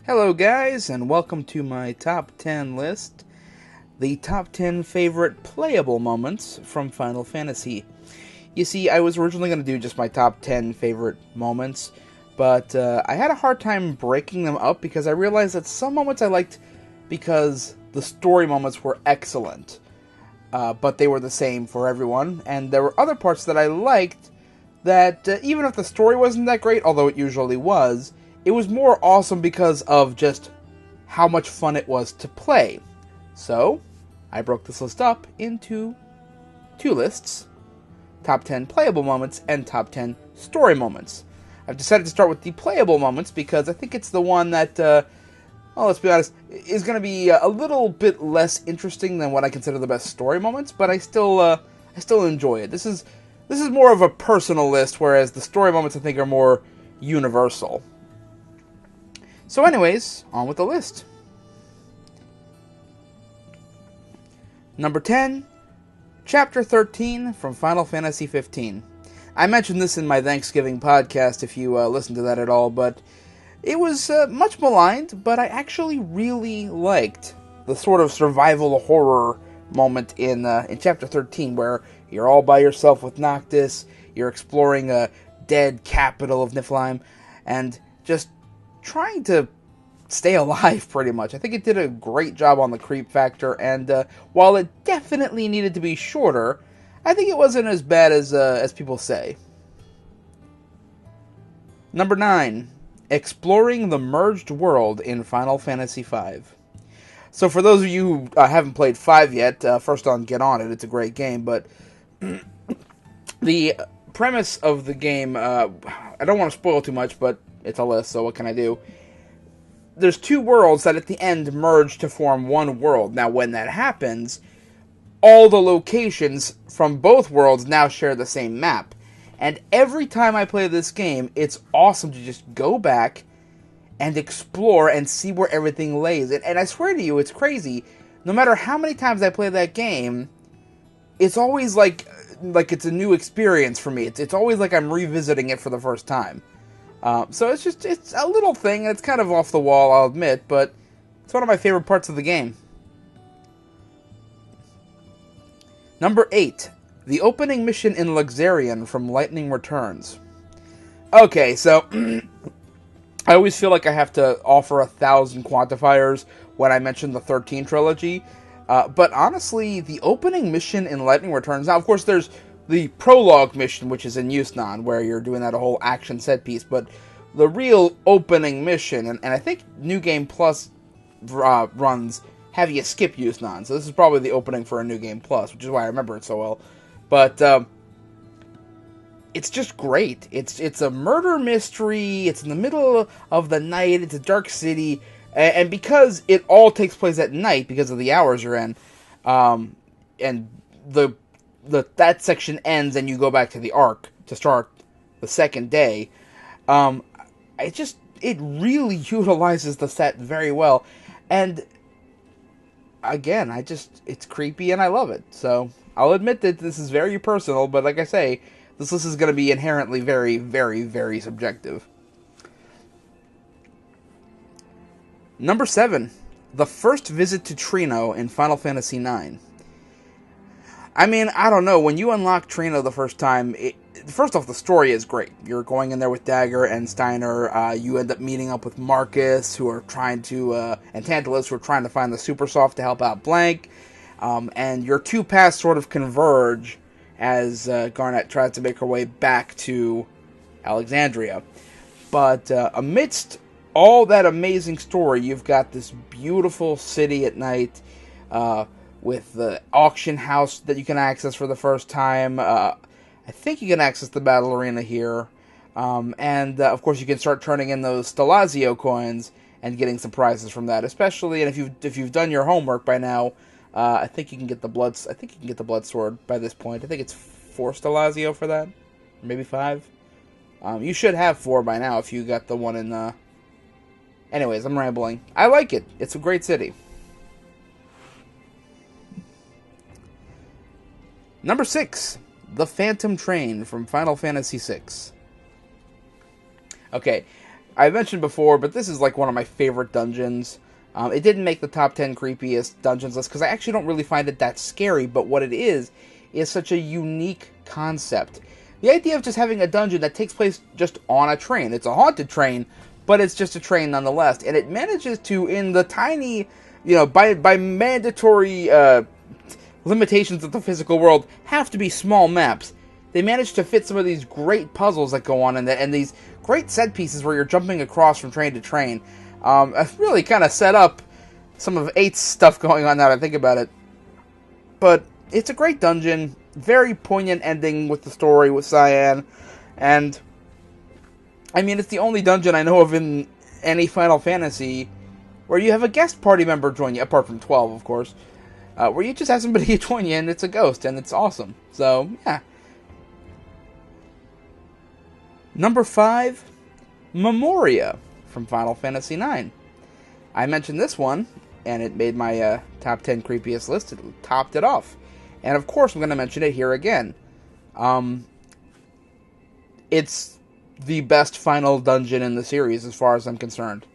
Hello guys, and welcome to my top 10 list. The top 10 favorite playable moments from Final Fantasy. You see, I was originally going to do just my top 10 favorite moments, but I had a hard time breaking them up because I realized that some moments I liked because the story moments were excellent, but they were the same for everyone, and there were other parts that I liked that even if the story wasn't that great, although it usually was, it was more awesome because of just how much fun it was to play. So, I broke this list up into two lists. Top 10 playable moments and top 10 story moments. I've decided to start with the playable moments because I think it's the one that, let's be honest, is going to be a little bit less interesting than what I consider the best story moments, but I still enjoy it. This is more of a personal list, whereas the story moments I think are more universal. So anyways, on with the list. Number 10, Chapter 13 from Final Fantasy XV. I mentioned this in my Thanksgiving podcast if you listened to that at all, but it was much maligned, but I actually really liked the sort of survival horror moment in Chapter 13 where you're all by yourself with Noctis, you're exploring a dead capital of Niflheim, and just trying to stay alive, pretty much. I think it did a great job on the creep factor, and while it definitely needed to be shorter, I think it wasn't as bad as people say. Number 9, exploring the merged world in Final Fantasy V. So for those of you who haven't played 5 yet, first on, get on it. It's a great game, but the premise of the game, I don't want to spoil too much, but it's a list, so what can I do? There's two worlds that at the end merge to form one world. Now, when that happens, all the locations from both worlds now share the same map. And every time I play this game, it's awesome to just go back and explore and see where everything lays. And I swear to you, it's crazy. No matter how many times I play that game, it's always like it's a new experience for me. It's always like I'm revisiting it for the first time. So it's a little thing, and it's kind of off the wall, I'll admit, but it's one of my favorite parts of the game. Number 8, the opening mission in Luxerion from Lightning Returns. Okay, so I always feel like I have to offer 1,000 quantifiers when I mention the 13 trilogy, but honestly, the opening mission in Lightning Returns, now of course there's the prologue mission, which is in Yusnan, where you're doing that whole action set piece, but the real opening mission, and I think New Game Plus runs have you skip Yusnan, so this is probably the opening for a New Game Plus, which is why I remember it so well. But it's just great. It's a murder mystery. It's in the middle of the night. It's a dark city, and because it all takes place at night because of the hours you're in, and that section ends and you go back to the Ark to start the second day. It really utilizes the set very well, and again, it's creepy and I love it. So I'll admit that this is very personal, but like I say, this list is going to be inherently very, very, very subjective. Number 7, the first visit to Treno in Final Fantasy IX. I mean, I don't know, when you unlock Treno the first time, first off, the story is great. You're going in there with Dagger and Steiner, you end up meeting up with Marcus, who are trying to, and Tantalus, who are trying to find the Super Soft to help out Blank, and your two paths sort of converge as Garnet tries to make her way back to Alexandria. But amidst all that amazing story, you've got this beautiful city at night, with the auction house that you can access for the first time. I think you can access the battle arena here. And, of course, you can start turning in those Stelazio coins and getting some prizes from that. Especially, and if you've done your homework by now, I think you can get the blood sword by this point. I think it's 4 Stelazio for that. Maybe 5. You should have 4 by now if you got the one in... Anyways, I'm rambling. I like it. It's a great city. Number 6, the Phantom Train from Final Fantasy VI. Okay, I mentioned before, but this is like one of my favorite dungeons. It didn't make the top 10 creepiest dungeons list because I actually don't really find it that scary, but what it is such a unique concept. The idea of just having a dungeon that takes place just on a train. It's a haunted train, but it's just a train nonetheless. And it manages to, in the tiny, by mandatory limitations of the physical world, have to be small maps. They manage to fit some of these great puzzles that go on in that, and these great set pieces where you're jumping across from train to train. Really kind of set up some of 8's stuff going on now that I think about it. But it's a great dungeon, very poignant ending with the story with Cyan, and I mean, it's the only dungeon I know of in any Final Fantasy where you have a guest party member join you, apart from 12, of course, where you just have somebody join you and it's a ghost, and it's awesome. So, yeah. Number 5, Memoria from Final Fantasy IX. I mentioned this one, and it made my top 10 creepiest list. It topped it off. And of course, I'm going to mention it here again. It's the best final dungeon in the series, as far as I'm concerned.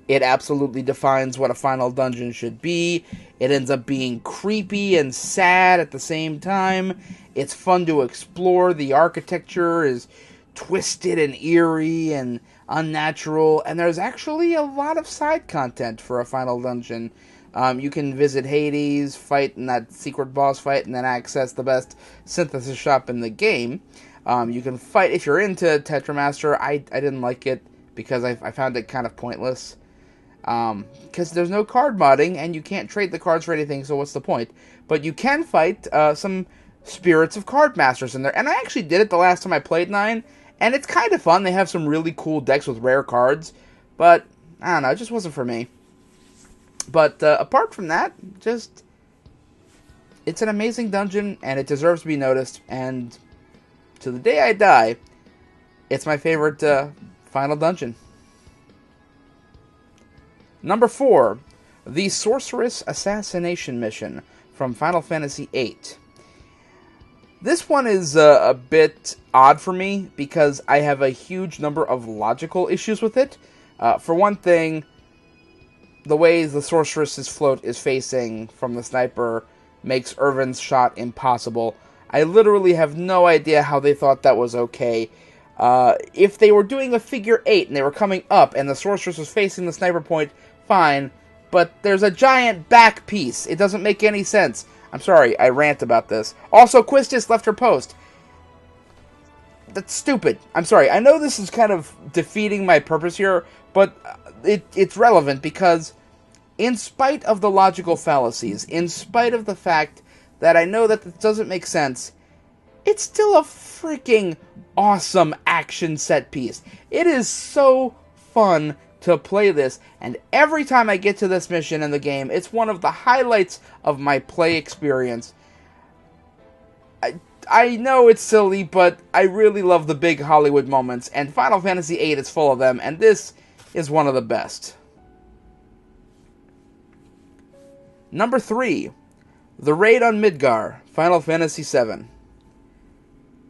It absolutely defines what a final dungeon should be. It ends up being creepy and sad at the same time. It's fun to explore. The architecture is twisted and eerie and unnatural. And there's actually a lot of side content for a final dungeon. You can visit Hades, fight in that secret boss fight, and then access the best synthesis shop in the game. You can fight, if you're into Tetramaster. I didn't like it because I found it kind of pointless. Because there's no card modding, and you can't trade the cards for anything, so what's the point? But you can fight some Spirits of Card Masters in there. And I actually did it the last time I played 9, and it's kind of fun. They have some really cool decks with rare cards, but I don't know, it just wasn't for me. But apart from that, just, it's an amazing dungeon, and it deserves to be noticed, and to the day I die, it's my favorite final dungeon. Number 4, the Sorceress Assassination mission from Final Fantasy VIII. This one is a bit odd for me, because I have a huge number of logical issues with it. For one thing, the way the Sorceress's float is facing from the sniper makes Irvin's shot impossible. I literally have no idea how they thought that was okay. If they were doing a figure 8 and they were coming up and the Sorceress was facing the sniper point, fine. But there's a giant back piece. It doesn't make any sense. I'm sorry, I rant about this. Also, Quistis left her post. That's stupid. I'm sorry. I know this is kind of defeating my purpose here, but it's relevant because in spite of the logical fallacies, in spite of the fact that I know that this doesn't make sense, it's still a freaking awesome action set piece. It is so fun to play this, and every time I get to this mission in the game, it's one of the highlights of my play experience. I know it's silly, but I really love the big Hollywood moments, and Final Fantasy VIII is full of them, and this is one of the best. Number 3, the raid on Midgar, Final Fantasy VII.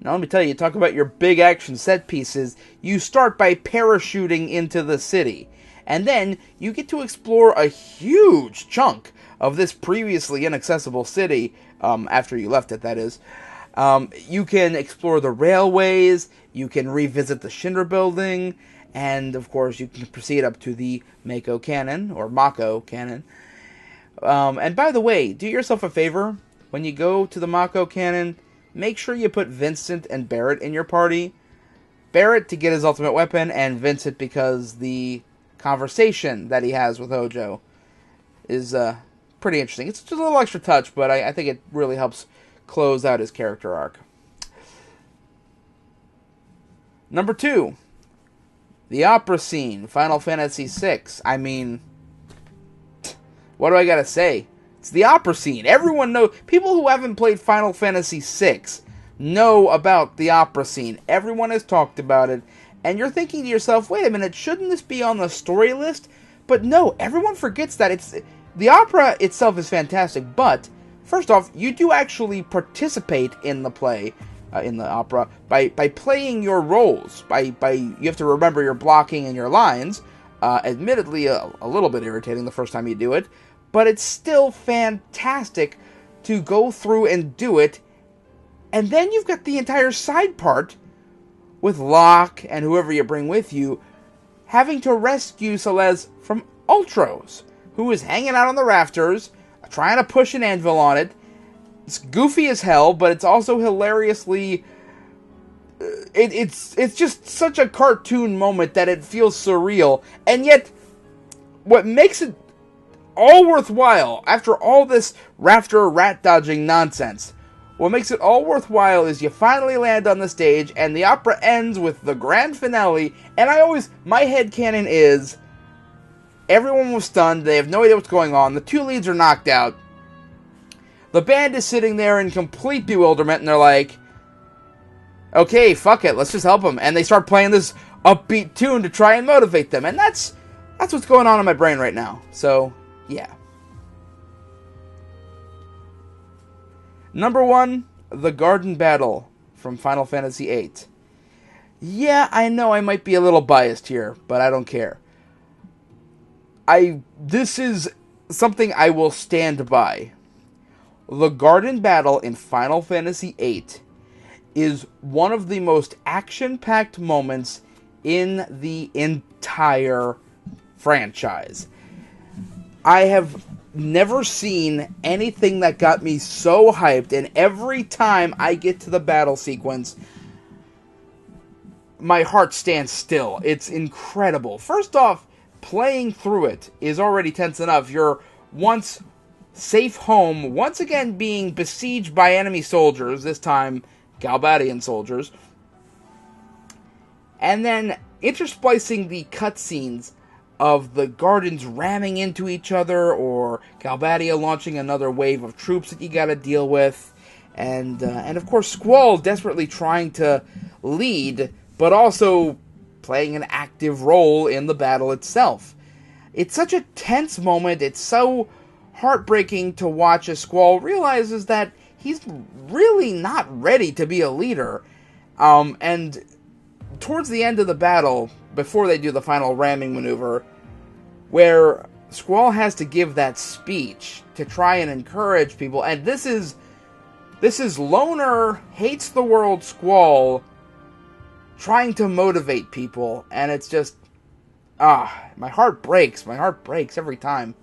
Now let me tell you, talk about your big action set pieces. You start by parachuting into the city, and then you get to explore a huge chunk of this previously inaccessible city, after you left it, that is. You can explore the railways, you can revisit the Shinra building, and of course you can proceed up to the Mako Cannon, or Mako Cannon. And by the way, do yourself a favor, when you go to the Mako Cannon, make sure you put Vincent and Barret in your party. Barret to get his ultimate weapon, and Vincent because the conversation that he has with Hojo is pretty interesting. It's just a little extra touch, but I think it really helps close out his character arc. Number 2, the opera scene, Final Fantasy VI. I mean, what do I gotta say? It's the opera scene. Everyone knows. People who haven't played Final Fantasy VI know about the opera scene. Everyone has talked about it. And you're thinking to yourself, wait a minute, shouldn't this be on the story list? But no, everyone forgets that. The opera itself is fantastic, but first off, you do actually participate in the play. in the opera, by playing your roles. You have to remember your blocking and your lines. Admittedly, a little bit irritating the first time you do it, but it's still fantastic to go through and do it. And then you've got the entire side part with Locke and whoever you bring with you having to rescue Celeste from Ultros, who is hanging out on the rafters, trying to push an anvil on it. It's goofy as hell, but it's also hilariously... It's just such a cartoon moment that it feels surreal. And yet, what makes it all worthwhile, after all this rafter rat-dodging nonsense, what makes it all worthwhile is you finally land on the stage, and the opera ends with the grand finale, and my headcanon is, everyone was stunned, they have no idea what's going on, the two leads are knocked out, the band is sitting there in complete bewilderment, and they're like, okay, fuck it, let's just help them. And they start playing this upbeat tune to try and motivate them. And that's what's going on in my brain right now. So, yeah. Number 1, the Garden Battle from Final Fantasy VIII. Yeah, I know I might be a little biased here, but I don't care. This is something I will stand by. The Garden Battle in Final Fantasy VIII is one of the most action-packed moments in the entire franchise. I have never seen anything that got me so hyped, and every time I get to the battle sequence, my heart stands still. It's incredible. First off, playing through it is already tense enough. You're once safe home, once again being besieged by enemy soldiers, this time Galbadian soldiers, and then intersplicing the cutscenes of the gardens ramming into each other, or Galbadia launching another wave of troops that you gotta deal with, and of course Squall desperately trying to lead, but also playing an active role in the battle itself. It's such a tense moment, it's so heartbreaking to watch as Squall realizes that he's really not ready to be a leader. And towards the end of the battle, before they do the final ramming maneuver, where Squall has to give that speech to try and encourage people, and this is loner, hates the world Squall trying to motivate people, and it's just, my heart breaks every time.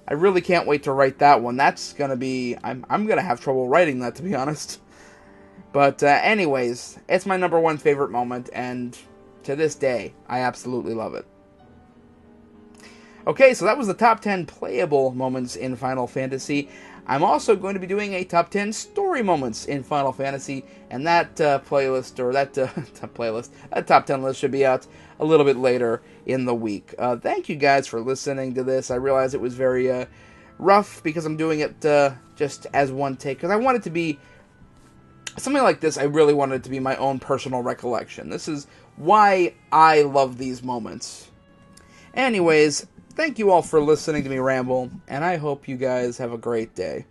I really can't wait to write that one. That's gonna be... I'm gonna have trouble writing that, to be honest. But anyways, it's my number 1 favorite moment, and to this day, I absolutely love it. Okay, so that was the top 10 playable moments in Final Fantasy. I'm also going to be doing a top 10 story moments in Final Fantasy, and that playlist, or that top 10 list should be out a little bit later in the week. Thank you guys for listening to this. I realize it was very rough because I'm doing it just as one take, because I want it to be something like this. I really wanted it to be my own personal recollection. This is why I love these moments. Anyways, thank you all for listening to me ramble, and I hope you guys have a great day.